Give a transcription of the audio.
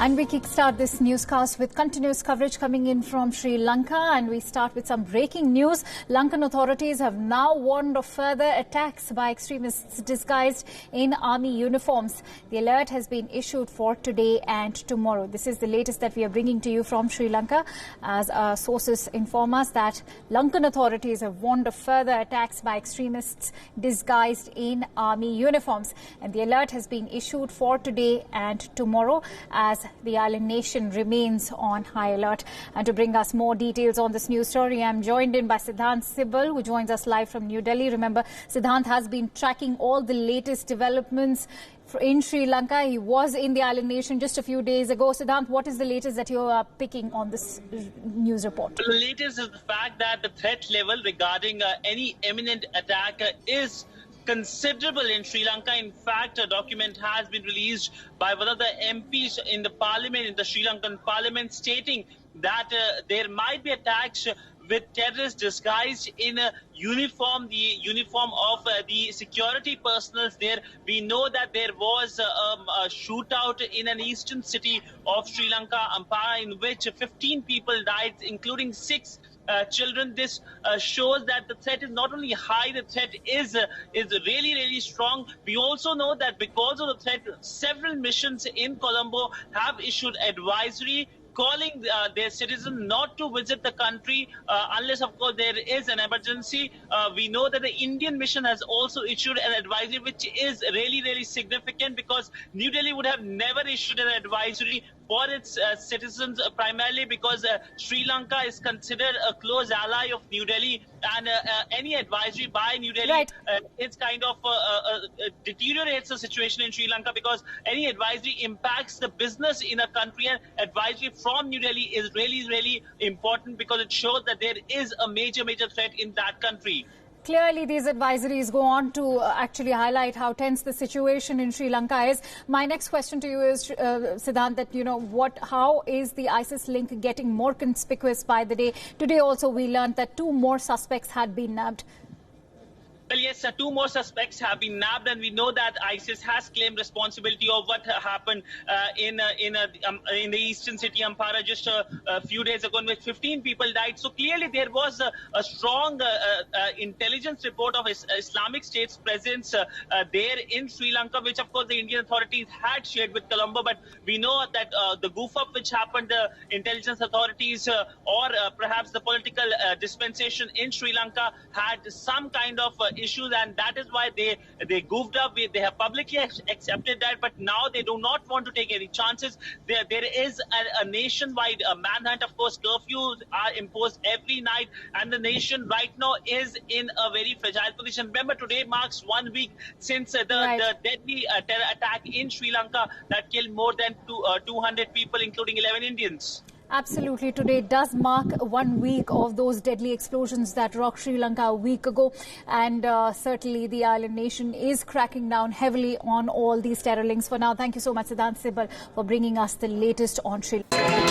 And we kickstart this newscast with continuous coverage coming in from Sri Lanka, and we start with some breaking news. Lankan authorities have now warned of further attacks by extremists disguised in army uniforms. The alert has been issued for today and tomorrow. This is the latest that we are bringing to you from Sri Lanka, as our sources inform us that Lankan authorities have warned of further attacks by extremists disguised in army uniforms. And the alert has been issued for today and tomorrow, as the island nation remains on high alert. And to bring us more details on this news story, I'm joined in by Siddhant Sibal, who joins us live from New Delhi. Remember, Siddhant has been tracking all the latest developments in Sri Lanka. He was in the island nation just a few days ago. Siddhant, what is the latest that you are picking on this news report? The latest is the fact that the threat level regarding any imminent attack is considerable in Sri Lanka. In fact, a document has been released by one of the MPs in the parliament, in the Sri Lankan parliament, stating that there might be attacks with terrorists disguised in a uniform, the uniform of the security personnel there. We know that there was a shootout in an eastern city of Sri Lanka, Ampara, in which 15 people died, including 6 children. This shows that the threat is not only high, the threat is really, really strong. We also know that because of the threat, several missions in Colombo have issued advisory calling their citizens not to visit the country unless, of course, there is an emergency. We know that the Indian mission has also issued an advisory, which is really, really significant, because New Delhi would have never issued an advisory for its citizens, primarily because Sri Lanka is considered a close ally of New Delhi, and any advisory by New Delhi it's kind of deteriorates the situation in Sri Lanka, because any advisory impacts the business in a country, and advisory from New Delhi is really, really important because it shows that there is a major threat in that country. Clearly, these advisories go on to actually highlight how tense the situation in Sri Lanka is. My next question to you is, Siddhant, that, how is the ISIS link getting more conspicuous by the day? Today also we learned that 2 more suspects had been nabbed. Well, yes, 2 more suspects have been nabbed, and we know that ISIS has claimed responsibility of what happened in the eastern city, Ampara, just a few days ago, in which 15 people died. So clearly there was a strong intelligence report of Islamic State's presence there in Sri Lanka, which, of course, the Indian authorities had shared with Colombo. But we know that the goof-up which happened, the intelligence authorities or perhaps the political dispensation in Sri Lanka had some kind of issues, and that is why they goofed up. They have publicly accepted that, but now they do not want to take any chances. There is a nationwide manhunt. Of course, curfews are imposed every night, and the nation right now is in a very fragile position. Remember, today marks 1 week since the deadly terror attack in Sri Lanka that killed more than 200 people, including 11 Indians. Absolutely. Today does mark 1 week of those deadly explosions that rocked Sri Lanka a week ago. And certainly the island nation is cracking down heavily on all these terror links. For now, thank you so much, Siddhant Sibal, for bringing us the latest on Sri Lanka.